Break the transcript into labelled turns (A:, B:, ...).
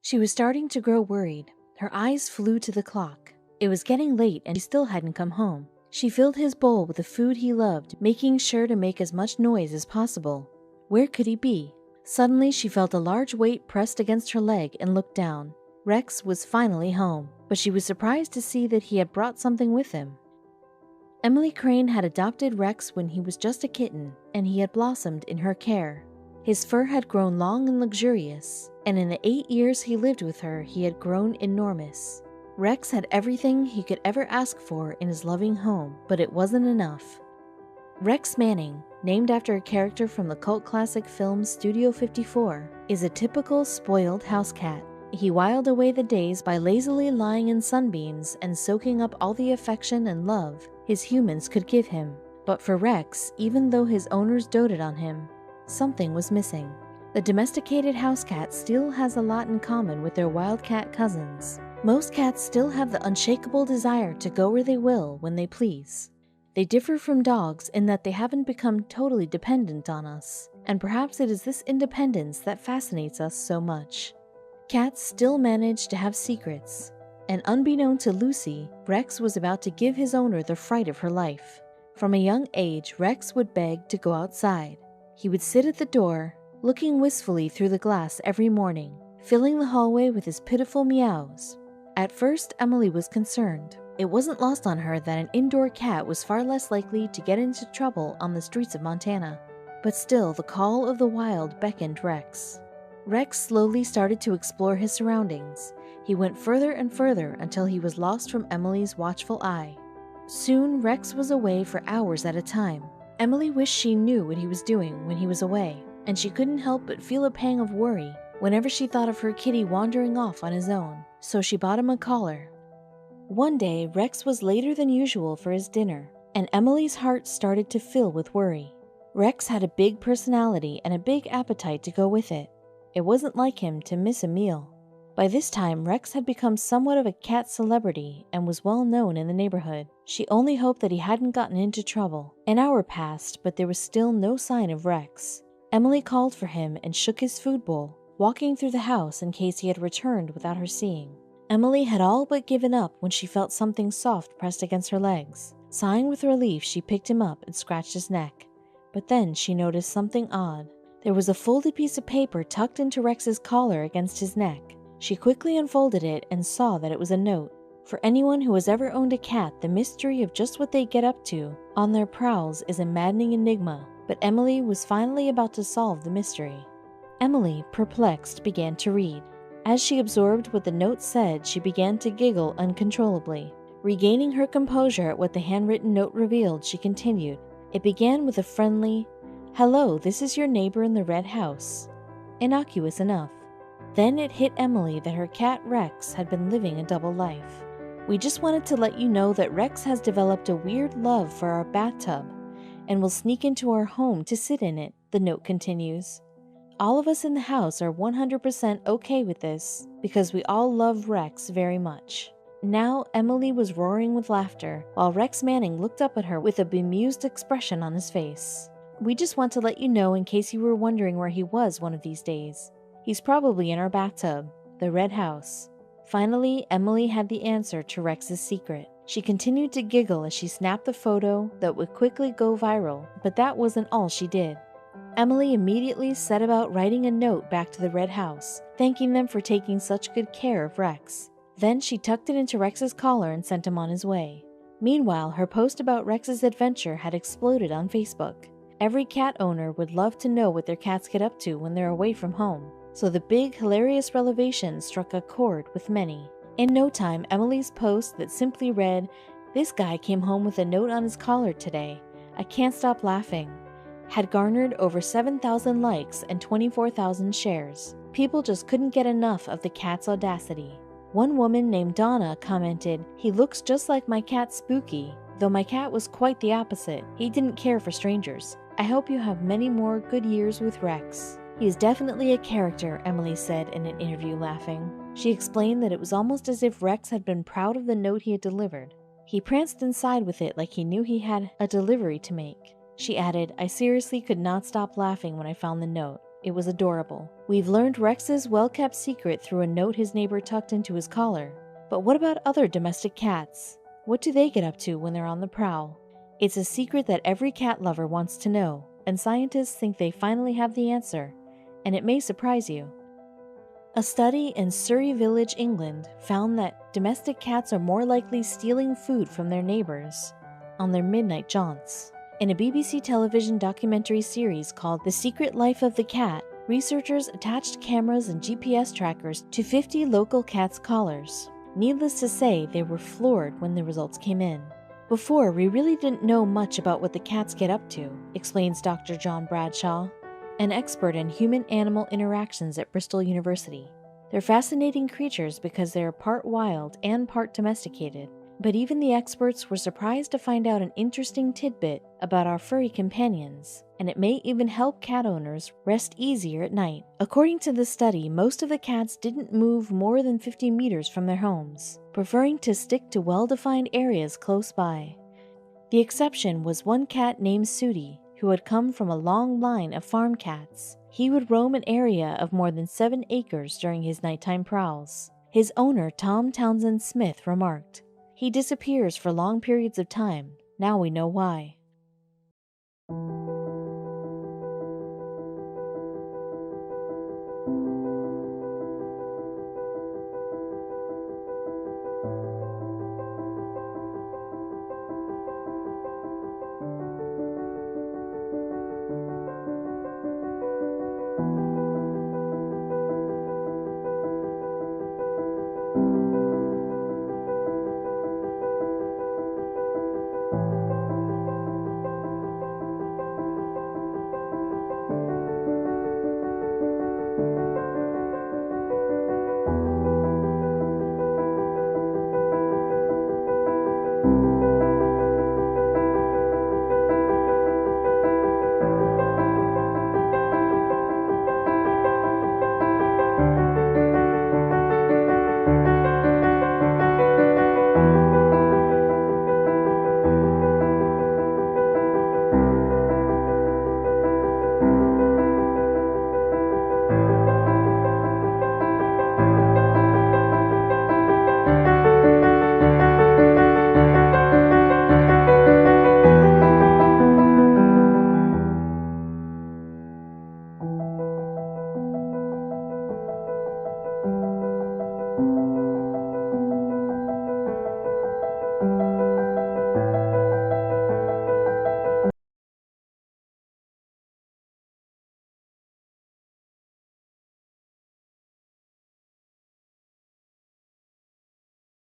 A: She was starting to grow worried. Her eyes flew to the clock. It was getting late and he still hadn't come home. She filled his bowl with the food he loved, making sure to make as much noise as possible. Where could he be? Suddenly, she felt a large weight pressed against her leg and looked down. Rex was finally home, but she was surprised to see that he had brought something with him. Emily Crane had adopted Rex when he was just a kitten, and he had blossomed in her care. His fur had grown long and luxurious, and in the 8 years he lived with her, he had grown enormous. Rex had everything he could ever ask for in his loving home, but it wasn't enough. Rex Manning, named after a character from the cult classic film Studio 54, is a typical spoiled house cat. He whiled away the days by lazily lying in sunbeams and soaking up all the affection and love his humans could give him. But for Rex, even though his owners doted on him, something was missing. The domesticated house cat still has a lot in common with their wild cat cousins. Most cats still have the unshakable desire to go where they will when they please. They differ from dogs in that they haven't become totally dependent on us, and perhaps it is this independence that fascinates us so much. Cats still manage to have secrets, and unbeknown to Lucy, Rex was about to give his owner the fright of her life. From a young age, Rex would beg to go outside. He would sit at the door, looking wistfully through the glass every morning, filling the hallway with his pitiful meows. At first, Emily was concerned. It wasn't lost on her that an indoor cat was far less likely to get into trouble on the streets of Montana. But still, the call of the wild beckoned Rex. Rex slowly started to explore his surroundings. He went further and further until he was lost from Emily's watchful eye. Soon, Rex was away for hours at a time. Emily wished she knew what he was doing when he was away, and she couldn't help but feel a pang of worry whenever she thought of her kitty wandering off on his own, so she bought him a collar. One day, Rex was later than usual for his dinner, and Emily's heart started to fill with worry. Rex had a big personality and a big appetite to go with it. It wasn't like him to miss a meal. By this time, Rex had become somewhat of a cat celebrity and was well known in the neighborhood. She only hoped that he hadn't gotten into trouble. An hour passed, but there was still no sign of Rex. Emily called for him and shook his food bowl, walking through the house in case he had returned without her seeing. Emily had all but given up when she felt something soft pressed against her legs. Sighing with relief, she picked him up and scratched his neck. But then she noticed something odd. There was a folded piece of paper tucked into Rex's collar against his neck. She quickly unfolded it and saw that it was a note. For anyone who has ever owned a cat, the mystery of just what they get up to on their prowls is a maddening enigma, but Emily was finally about to solve the mystery. Emily, perplexed, began to read. As she absorbed what the note said, she began to giggle uncontrollably. Regaining her composure at what the handwritten note revealed, she continued. It began with a friendly, "Hello, this is your neighbor in the red house." Innocuous enough. Then it hit Emily that her cat Rex had been living a double life. "We just wanted to let you know that Rex has developed a weird love for our bathtub and will sneak into our home to sit in it," the note continues. "All of us in the house are 100% okay with this because we all love Rex very much." Now Emily was roaring with laughter, while Rex Manning looked up at her with a bemused expression on his face. "We just want to let you know in case you were wondering where he was one of these days. He's probably in our bathtub, the red house." Finally, Emily had the answer to Rex's secret. She continued to giggle as she snapped the photo that would quickly go viral, but that wasn't all she did. Emily immediately set about writing a note back to the red house, thanking them for taking such good care of Rex. Then she tucked it into Rex's collar and sent him on his way. Meanwhile, her post about Rex's adventure had exploded on Facebook. Every cat owner would love to know what their cats get up to when they're away from home, so the big, hilarious revelation struck a chord with many. In no time, Emily's post that simply read, "This guy came home with a note on his collar today. I can't stop laughing," had garnered over 7,000 likes and 24,000 shares. People just couldn't get enough of the cat's audacity. One woman named Donna commented, "He looks just like my cat Spooky, though my cat was quite the opposite. He didn't care for strangers. I hope you have many more good years with Rex." "He is definitely a character," Emily said in an interview, laughing. She explained that it was almost as if Rex had been proud of the note he had delivered. "He pranced inside with it like he knew he had a delivery to make." She added, "I seriously could not stop laughing when I found the note. It was adorable. We've learned Rex's well-kept secret through a note his neighbor tucked into his collar. But what about other domestic cats? What do they get up to when they're on the prowl? It's a secret that every cat lover wants to know, and scientists think they finally have the answer, and it may surprise you. A study in Surrey Village, England, found that domestic cats are more likely stealing food from their neighbors on their midnight jaunts. In a BBC television documentary series called The Secret Life of the Cat, researchers attached cameras and GPS trackers to 50 local cats' collars. Needless to say, they were floored when the results came in. Before, we really didn't know much about what the cats get up to, explains Dr. John Bradshaw, an expert in human-animal interactions at Bristol University. They're fascinating creatures because they are part wild and part domesticated. But even the experts were surprised to find out an interesting tidbit about our furry companions, and it may even help cat owners rest easier at night. According to the study, most of the cats didn't move more than 50 meters from their homes, preferring to stick to well-defined areas close by. The exception was one cat named Sooty, who had come from a long line of farm cats. He would roam an area of more than 7 acres during his nighttime prowls. His owner, Tom Townsend Smith, remarked, "He disappears for long periods of time. Now we know why."